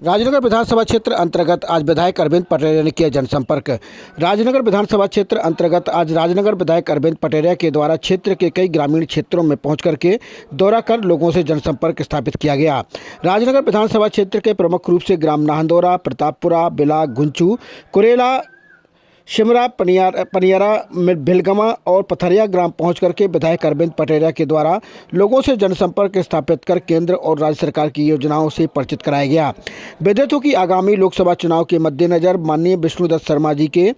राजनगर विधानसभा क्षेत्र अंतर्गत आज विधायक अरविंद पटेरिया ने किया जनसंपर्क। राजनगर विधानसभा क्षेत्र अंतर्गत आज राजनगर विधायक अरविंद पटेरिया के द्वारा क्षेत्र के कई ग्रामीण क्षेत्रों में पहुंच करके दौरा कर लोगों से जनसंपर्क स्थापित किया गया। राजनगर विधानसभा क्षेत्र के प्रमुख रूप से ग्राम नाहंदोरा, प्रतापपुरा, बिला, गुंचू, कुरेला, शिमरा, पनियारा, भिलगमा और पथरिया ग्राम पहुंच करके विधायक अरविंद पटेरिया के द्वारा लोगों से जनसंपर्क स्थापित कर केंद्र और राज्य सरकार की योजनाओं से परिचित कराया गया। विदित हो कि आगामी लोकसभा चुनाव के मद्देनजर माननीय विष्णुदत्त शर्मा जी के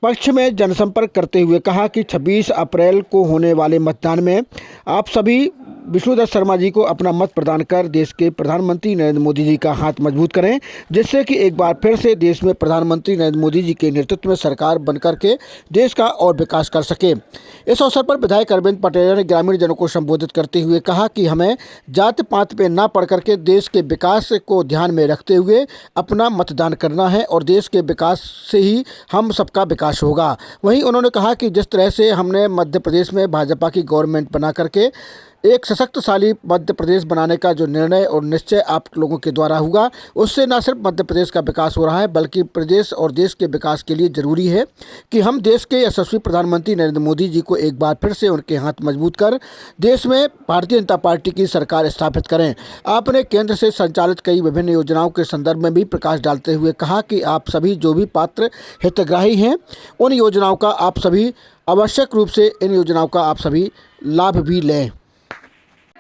पक्ष में जनसंपर्क करते हुए कहा कि 26 अप्रैल को होने वाले मतदान में आप सभी विष्णुदत्त शर्मा जी को अपना मत प्रदान कर देश के प्रधानमंत्री नरेंद्र मोदी जी का हाथ मजबूत करें, जिससे कि एक बार फिर से देश में प्रधानमंत्री नरेंद्र मोदी जी के नेतृत्व में सरकार बनकर के देश का और विकास कर सके। इस अवसर पर विधायक अरविंद पटेरिया ने ग्रामीण जनों को संबोधित करते हुए कहा कि हमें जात पात पे न पढ़ करके देश के विकास को ध्यान में रखते हुए अपना मतदान करना है और देश के विकास से ही हम सबका विकास होगा। वहीं उन्होंने कहा कि जिस तरह से हमने मध्य प्रदेश में भाजपा की गवर्नमेंट बना करके एक सशक्तशाली मध्य प्रदेश बनाने का जो निर्णय और निश्चय आप लोगों के द्वारा हुआ, उससे न सिर्फ मध्य प्रदेश का विकास हो रहा है बल्कि प्रदेश और देश के विकास के लिए ज़रूरी है कि हम देश के यशस्वी प्रधानमंत्री नरेंद्र मोदी जी को एक बार फिर से उनके हाथ मजबूत कर देश में भारतीय जनता पार्टी की सरकार स्थापित करें। आपने केंद्र से संचालित कई विभिन्न योजनाओं के संदर्भ में भी प्रकाश डालते हुए कहा कि आप सभी जो भी पात्र हितग्राही हैं उन योजनाओं का आप सभी आवश्यक रूप से इन योजनाओं का आप सभी लाभ भी लें।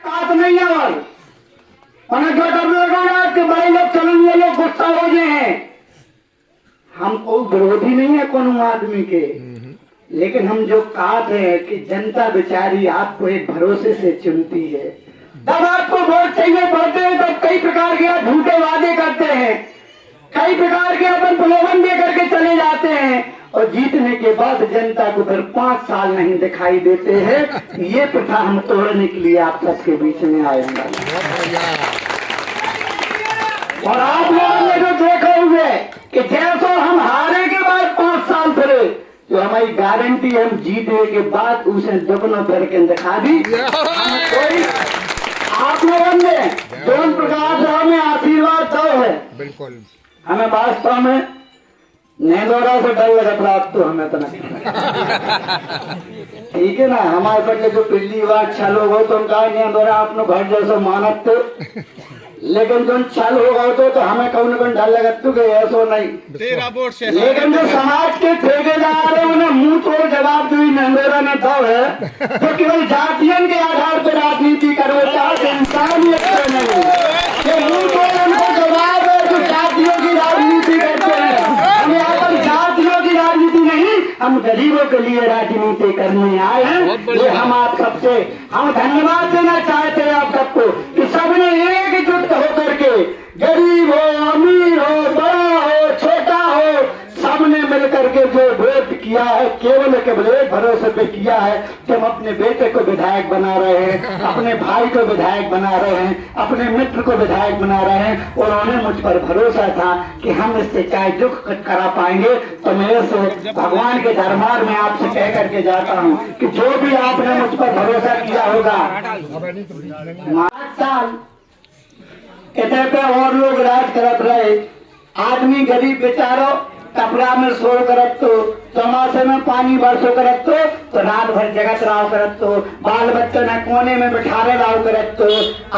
बात नहीं है और जो कि बड़े लोग चलेंगे, लोग गुस्सा हो गए हैं। हम कोई विरोधी नहीं है कोनो आदमी के, लेकिन हम जो कहते हैं कि जनता बेचारी आपको एक भरोसे से चुनती है। जब आपको वोट चाहिए बढ़ते हैं तब कई प्रकार के झूठे वादे करते हैं, कई प्रकार के अपन प्रलोभन दे करके चले जाते हैं और जीतने के बाद जनता को फिर 5 साल नहीं दिखाई देते हैं। ये प्रथा हम तोड़ने के लिए आप सबके बीच में आएंगे। और आप लोगों ने जो देखा हुए कि जैसा हम हारे के बाद 5 साल फिरे, जो हमारी गारंटी हम जीतने के बाद उसे दुगना करके दिखा दी। कोई आप लोगों ने दोनों प्रकार से हमें आशीर्वाद दो है। बिल्कुल हमें वास्तव में नेंदोरा से डर लगा था, तो हमें तो नहीं ठीक है ना। हमारे पर जो पिछली बार छल हो गए तो उनका नेंदोरा अपने घर जैसा मानत थे, लेकिन जो छल हो गए तो हमें कौन कौन डर लगा तो कि ऐसा नहीं। लेकिन जो समाज के ठेकेदार है उन्हें मुंह तोड़ जवाब दी नेंदोरा ने दो है, तो केवल जातियन के आधार पर राजनीति करो, चाहे इंसानियत से नहीं। ये मुंह तोड़ उनको जवाब है जो जातियों की राजनीति करते हैं। हम गरीबों के लिए राजनीति करने आए हैं। ये हम आप सबसे हम धन्यवाद देना चाहते हैं आप सबको कि सबने एकजुट होकर के, गरीब हो, अमीर हो, बड़ा हो, छोटा हो, सबने मिलकर के जो वोट किया है केवल एक भरोसे पे किया है कि हम अपने बेटे को विधायक बना रहे हैं, अपने भाई को विधायक बना रहे हैं, अपने मित्र को विधायक बना रहे हैं। और उन्हें मुझ पर भरोसा था कि हम इससे चाहे जो करा पाएंगे। तो मेरे से भगवान के दरबार में आपसे कह करके जाता हूँ कि जो भी आपने मुझ पर भरोसा किया होगा, 5 साल इतने पे और लोग राज करत रहे, आदमी गरीब बेचारो कपड़ा में सो करत तो, चौमासे में पानी बरसो करत तो रात भर जगत राव करत तो, बाल बच्चों ने कोने में बिठारे राव करत तो,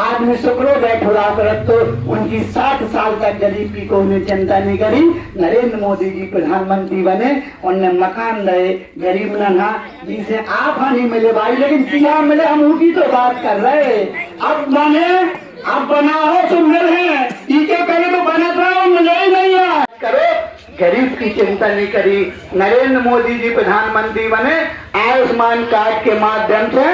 आदमी शुक्रो बैठो राव करत तो। उनकी 60 साल तक गरीब की को उन्हें चिंता नहीं करी। नरेंद्र मोदी जी प्रधानमंत्री बने, उन्हें मकान रहे, गरीब न जिसे आप नहीं मिले भाई, लेकिन सीधा मिले। हम उनकी तो बात कर रहे। अब बने, अब बना हो तो मिल है, इनके पहले तो बनत रहा मिले ही नहीं है। करो गरीब की चिंता नहीं करी। नरेंद्र मोदी जी प्रधानमंत्री बने, आयुष्मान कार्ड के माध्यम से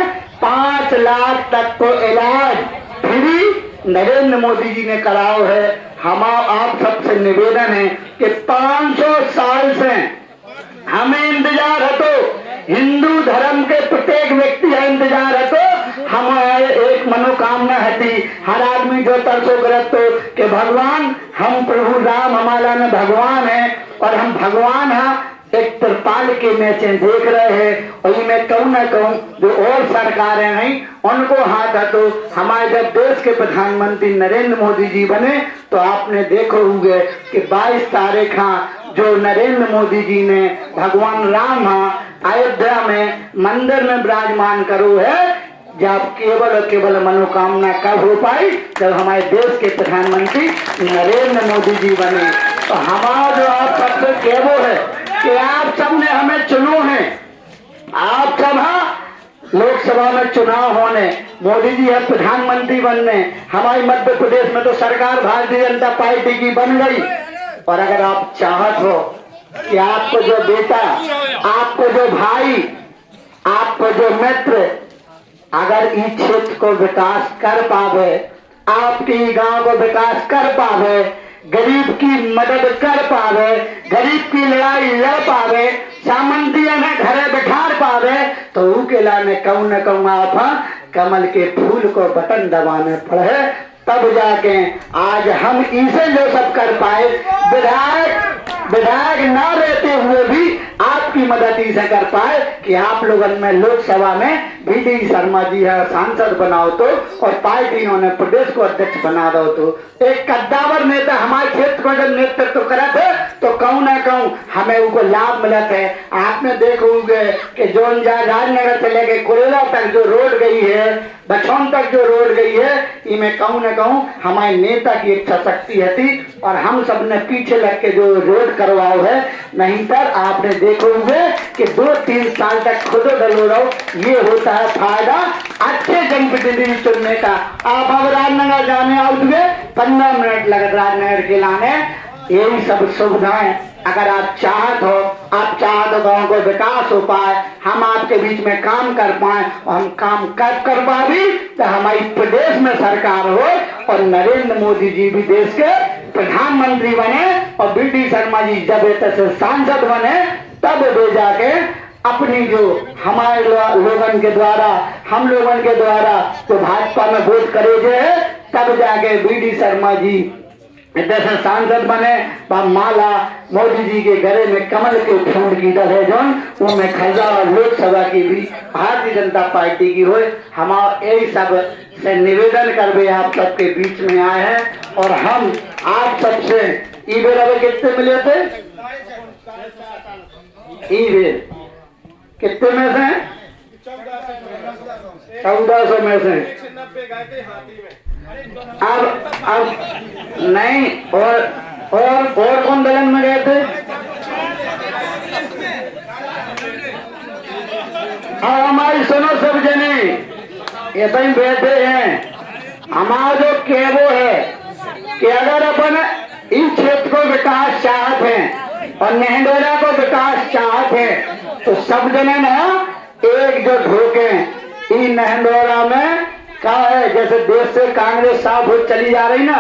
5 लाख तक को इलाज फ्री नरेंद्र मोदी जी ने कराओ है। हम आप सबसे निवेदन है कि 500 साल से हमें इंतजार है, तो हिंदू धर्म के प्रत्येक व्यक्ति का इंतजार है, तो हमारे एक मनोकामना है हर आदमी जो तरसो करत तो कि भगवान हम प्रभु राम हमारा में भगवान है और हम भगवान है। एक त्रिपाल के मैचे देख रहे हैं और मैं कहूँ ना कहूँ जो और सरकारें नहीं उनको हाथ हटो। हमारे जब देश के प्रधानमंत्री नरेंद्र मोदी जी बने तो आपने देखो होंगे कि 22 तारीख जो नरेंद्र मोदी जी ने भगवान राम अयोध्या में मंदिर में विराजमान करो है, जब केवल और केवल मनोकामना कब हो पाई, जब हमारे देश के प्रधानमंत्री नरेंद्र मोदी जी बने। तो हमारा जो आप सबसे कहवो है कि आप सबने हमें चुनो है, आप सब लोकसभा में चुनाव होने, मोदी जी है प्रधानमंत्री बनने, हमारे मध्य प्रदेश में तो सरकार भारतीय जनता पार्टी की बन गई। और अगर आप चाहत हो कि आपको जो बेटा, आपको जो भाई, आपको जो मित्र अगर इस क्षेत्र को विकास कर पावे, आपके गांव को विकास कर पावे, गरीब की मदद कर पावे, गरीब की लड़ाई लड़ पावे, सामंतिया में घरे बिठार पावे, तो उनके लाने कहूँ न कहूँ आप कमल के फूल को बटन दबाने पड़े, तब जाके आज हम इसे जो सब कर पाए। विधायक ना रहते हुए भी आपकी मदद इसे कर पाए कि आप लोगों में लोकसभा में वी.डी. शर्मा जी है सांसद बनाओ तो, और पार्टी इन्होंने प्रदेश को अध्यक्ष बना दो तो। एक कद्दावर नेता हमारे क्षेत्र को जब नेतृत्व करे थे तो कहूँ ना कहूँ हमें उनको लाभ मिला है। आपने देखोगे कि जो राजनगर से लेके कुरेला तक जो रोड गई है, बछौन तक जो रोड गई है, इनमें कहूँ ना कहूँ हमारे नेता की इच्छा शक्ति थी और हम सब ने पीछे लग के जो रोड करवाओ है। नहीं तर आपने देखोगे कि 2-3 साल तक खुद डलो रहो, ये होता है फायदा अच्छे जनप्रतिनिधि चुनने का। आप अब राजनगर जाने आओगे 15 मिनट लगे राजनगर के लाने, यही सब सुविधाएं अगर आप चाहत हो, आप चाहत गांव को विकास हो पाए, हम आपके बीच में काम कर पाए और हम काम कर पाए तो हमारी प्रदेश में सरकार हो और नरेंद्र मोदी जी भी देश के प्रधानमंत्री बने और वी.डी. शर्मा जी जब से सांसद बने, तब वे जाके अपनी जो हमारे लोगन के द्वारा, हम लोगन के द्वारा जो भाजपा में वोट करे गए, तब जाके वी.डी. शर्मा जी जैसे सांसद बने। माला मोदी जी के गले में कमल के फूल की दल है जो उनमें खजा और लोकसभा की भी भारतीय जनता पार्टी की हो। हमारा यही सब से निवेदन करवे आप सबके बीच में आए हैं और हम आप सबसे ईवेर अभी कितने मिले थे, ईवेर कितने में से, 1400 में से। अब नहीं और कौन दलन में गए थे? अब हमारी सुनो सब जने ये तो बैठे हैं। हमारा जो कहवो है कि अगर अपन इस क्षेत्र को विकास चाहते हैं और नेहडोरा को विकास चाहते हैं तो सब जने ना एकजुट होके इन नेहडोरा में क्या है, जैसे देश से कांग्रेस साफ हो चली जा रही ना,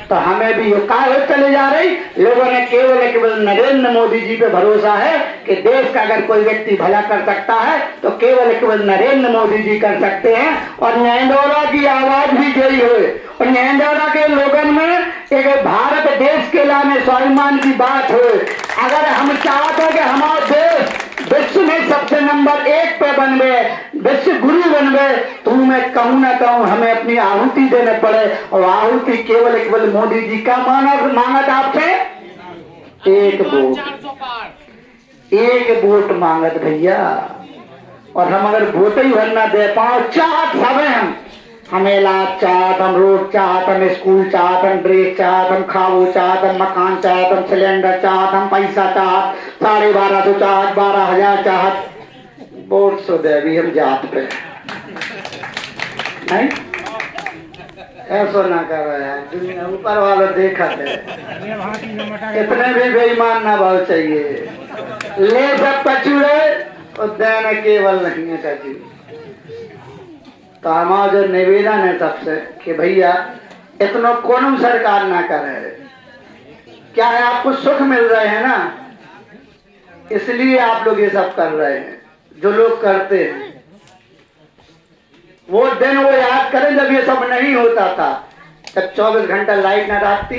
तो हमें भी क्या हो चली जा रही। लोगों ने केवल नरेंद्र मोदी जी पे भरोसा है कि देश का अगर कोई व्यक्ति भला कर सकता है तो केवल नरेंद्र मोदी जी कर सकते हैं। और नेहडोरा की आवाज भी गई हुई और नेहडोरा के लोगों में एक भारत देश के लाने स्वाभिमान की बात हो। अगर हम चाहते हैं कि हमारा देश विश्व में सबसे नंबर 1 पे बनवे, विश्व गुरु बनवे, तो मैं कहूँ ना कहूँ हमें अपनी आहुति देने पड़े। और आहुति केवल मोदी जी का मांगत आपसे एक वोट मांगत भैया। और हम अगर वोट ही भरना दे पाओ, चाहत सब हम इलाज चाहत, हम रोड चाहत, हम स्कूल चाहत, हम ड्रेस चाहत, हम खाओ चाहत, हम मकान चाहत, हम सिलेंडर चाहत, हम पैसा चाहत, 1250 चाहत, 12,000 चाहत, वोट सो दे अभी हम जात पे नहीं ऐसा ना कर रहा है। दुनिया ऊपर वाला देखा है, इतने भी बेईमान ना भाव चाहिए। ले सब पचूड़े और देना केवल नहीं है चाची। तो हमारा जो निवेदन है सबसे कि भैया इतना कौन सरकार ना करे, क्या है आपको सुख मिल रहे हैं ना, इसलिए आप लोग ये सब कर रहे हैं। जो लोग करते हैं वो दिन वो याद करें जब ये सब नहीं होता था, तब 24 घंटा लाइट ना रहती,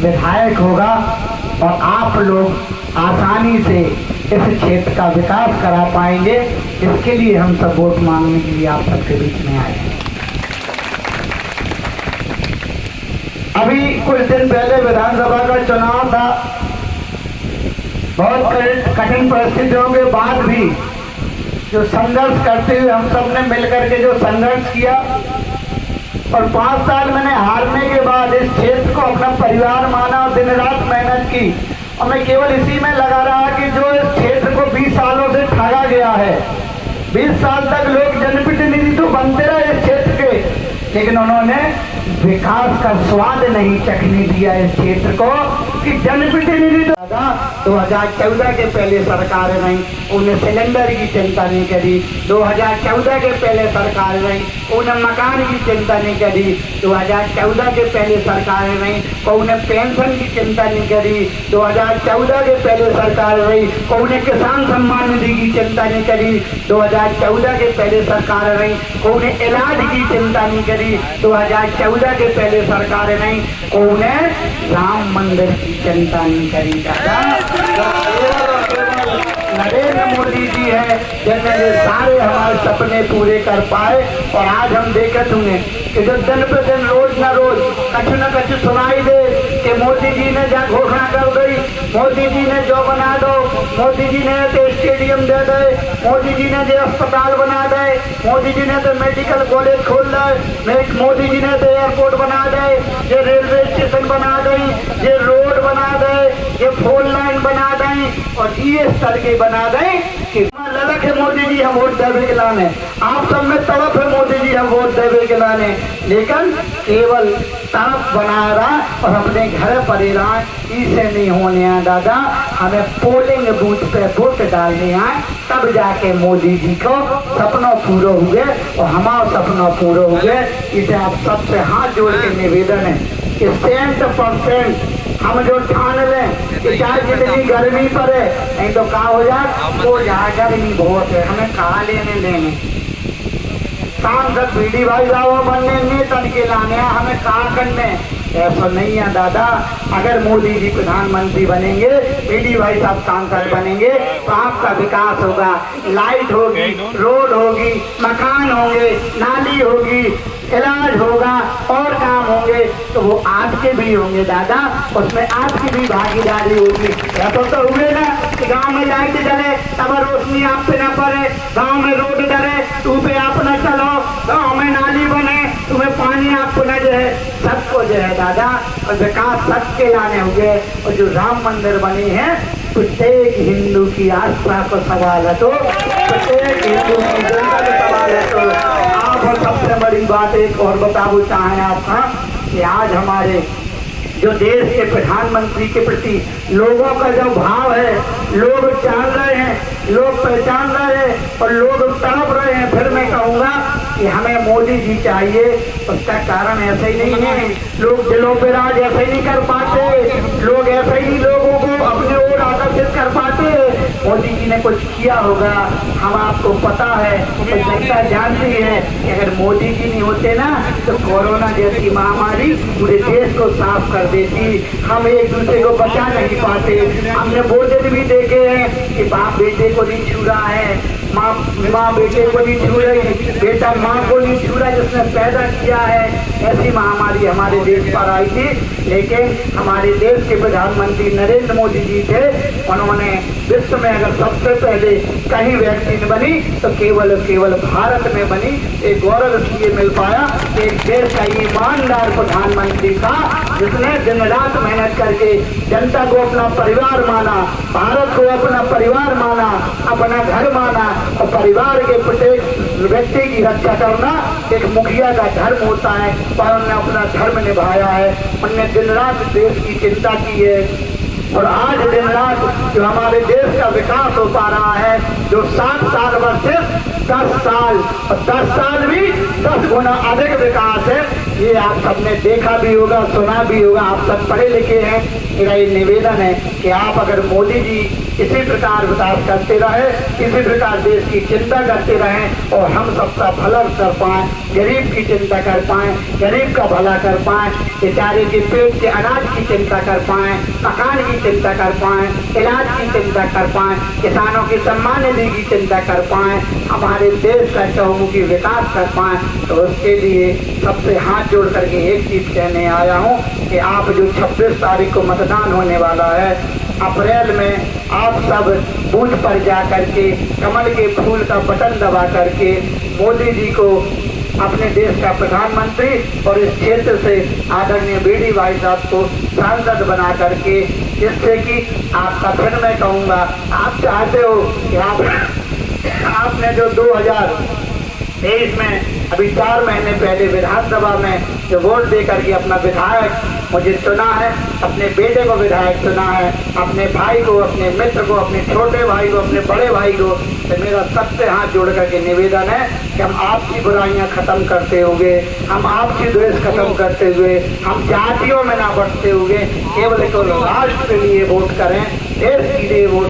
विधायक होगा और आप लोग आसानी से इस क्षेत्र का विकास करा पाएंगे। इसके लिए हम सब वोट मांगने के लिए आप सबके बीच में आए हैं। अभी कुछ दिन पहले विधानसभा का चुनाव था। बहुत कठिन परिस्थितियों के बाद भी जो संघर्ष करते हुए हम सब ने मिलकर के जो संघर्ष किया और 5 साल मैंने हारने के बाद इस क्षेत्र को अपना परिवार माना और दिन रात मेहनत की। और मैं केवल इसी में लगा रहा कि जो इस क्षेत्र को 20 सालों से ठगा गया है, 20 साल तक लोग जनप्रतिनिधि तो बनते रहे इस क्षेत्र के, लेकिन उन्होंने विकास का स्वाद नहीं चखने दिया इस क्षेत्र को कि जनप्रतिनिधि तो 2014 के पहले सरकार रही, उन्हें सिलेंडर की चिंता नहीं करी। 2014 के पहले सरकार रही, उन्हें मकान की चिंता नहीं करी। 2014 के पहले सरकार रही, उन्हें पेंशन की चिंता नहीं करी। 2014 के पहले सरकार रही, उन्हें किसान सम्मान निधि की चिंता नहीं करी। 2014 के पहले सरकार रही, उन्हें इलाज की चिंता नहीं करी। 2014 के पहले सरकार रही, उन्हें राम मंदिर की चिंता नहीं करी। नरेंद्र मोदी जी है जिन्होंने सारे हमारे सपने पूरे कर पाए। और आज हम देखते होंगे कि जो दिन पे दिन रोज न रोज कछु न कछु सुनाई दे कि मोदी जी ने जहाँ घोषणा कर दी, मोदी जी ने जो बना दो, मोदी जी ने तो स्टेडियम दे दे, मोदी जी ने जो अस्पताल बना दे, मोदी जी ने तो मेडिकल कॉलेज खोल दे, मोदी जी ने तो एयरपोर्ट बना दे, ये रेलवे स्टेशन बना दे, ये रोड बना दे, ये फोन लाइन बना दें और ये सड़कें बना दें कि ललक है मोदी जी हम वोट देवे के लाने, आप सब में तड़प है मोदी जी हम वोट देवे के लाने, लेकिन केवल तड़प बना रहा और अपने घर पर ही रहा। इसे नहीं होने हैं दादा, हमें पोलिंग बूथ पे वोट डालने हैं, तब जाके मोदी जी को सपनों पूरे हुए और हमारा सपना पूरे हुए। इसे आप सबसे हाथ जोड़ के निवेदन है कि 100% हम जो ठान लें कि चाहे जितनी गर्मी पड़े, नहीं तो कहा हो जाए वो यहाँ गर्मी बहुत है, हमें कहा लेने देने सांसद बीडी भाई साहब बनने नेता के लाने हमें कहा करने, ऐसा नहीं है दादा। अगर मोदी जी प्रधानमंत्री बनेंगे, बीडी भाई साहब सांसद बनेंगे तो आपका विकास होगा, लाइट होगी, रोड होगी, मकान होंगे, नाली होगी, इलाज होगा और काम होंगे, तो वो आपके भी होंगे दादा, उसमें आपकी भी भागीदारी होगी। ऐसा तो हुए ना कि गांव में लाइट जले तब रोशनी आप पे न पड़े, गांव में रोड डरे तू पे आप न चलो, गांव में नाली बने तुम्हें पानी आपको न जो है, सबको जो है दादा और विकास सबके लाने हुए। और जो राम मंदिर बनी है प्रत्येक हिंदू की आस्था को सवाल है, तो प्रत्येक हिंदू की जनता को सवाल है। तो आप और सबसे बड़ी बात एक और बताओ चाहें आपका कि आज हमारे जो देश के प्रधानमंत्री के प्रति लोगों का जो भाव है, लोग जान रहे हैं, लोग पहचान रहे हैं और लोग तड़प रहे हैं। फिर मैं कहूँगा कि हमें मोदी जी चाहिए, उसका कारण ऐसे ही नहीं है, लोग दिलों पे राज ऐसे ही नहीं कर पाते, लोग ऐसे ही लोगों को अपने ओर आकर्षित कर पाते। मोदी जी ने कुछ किया होगा, हम आपको पता है, तो जनता जानती है कि अगर मोदी जी नहीं होते ना तो कोरोना जैसी महामारी पूरे देश को साफ कर देती, हम एक दूसरे को बचा नहीं पाते। हमने वो दिन भी देखे हैं कि बाप बेटे को नहीं छू रहा है, माँ बेटे को नहीं छू रही, बेटा माँ को नहीं छू रहा जिसने पैदा किया है। ऐसी महामारी हमारे देश पर आई थी, लेकिन हमारे देश के प्रधानमंत्री नरेंद्र मोदी जी थे, उन्होंने विश्व में अगर सबसे पहले कहीं वैक्सीन बनी तो केवल भारत में बनी। एक गौरव इसलिए मिल पाया कि एक देश का ईमानदार प्रधानमंत्री था जिसने दिन रात मेहनत करके जनता को अपना परिवार माना, भारत को अपना परिवार माना, अपना घर माना और परिवार के प्रत्येक व्यक्ति की रक्षा करना एक मुखिया का धर्म होता है। पर उन्होंने अपना धर्म निभाया है, उन्होंने दिन रात देश की चिंता की है और आज दिन रात जो हमारे देश का विकास हो पा रहा है, जो 7 साल वर्ष 10 साल और 10 साल भी 10 गुना अधिक विकास है। ये आप सबने देखा भी होगा, सुना भी होगा, आप सब पढ़े लिखे हैं। मेरा ये निवेदन है कि आप अगर मोदी जी इसी प्रकार विकास करते रहे, इसी प्रकार देश की चिंता करते रहें और हम सबका भला कर पाएं, गरीब की चिंता कर पाएं, गरीब का भला कर पाएं, बेचारे के पेट के अनाज की चिंता कर पाएं, मकान की चिंता कर पाएं, इलाज की चिंता कर पाएं, किसानों की सम्मान निधि की चिंता कर पाएं, हमारे देश का चहुमुखी विकास कर पाएं, तो उसके लिए सबसे हाथ जोड़ करके एक चीज कहने आया हूँ कि आप जो 26 तारीख को मतदान होने वाला है, अप्रैल में आप सब बूथ पर जा करके कमल के फूल का बटन दबा करके मोदी जी को अपने देश का प्रधानमंत्री और इस क्षेत्र से आदरणीय बीडी भाई साहब को सांसद बना करके, जिससे कि आपका फिर मैं कहूँगा, आप चाहते हो कि आपने जो 2023 में अभी 4 महीने पहले विधानसभा में जो वोट दे करके अपना विधायक मुझे चुना है, अपने बेटे को विधायक चुना है, अपने भाई को, अपने मित्र को, अपने छोटे भाई को, अपने बड़े भाई को, तो मेरा सबसे हाथ जोड़ करके निवेदन है कि हम आपकी बुराइयां खत्म करते हुए, हम आपकी द्वेष खत्म करते हुए, हम जातियों में ना बढ़ते हुए केवल राष्ट्र के लिए वोट करें, देश के लिए वोट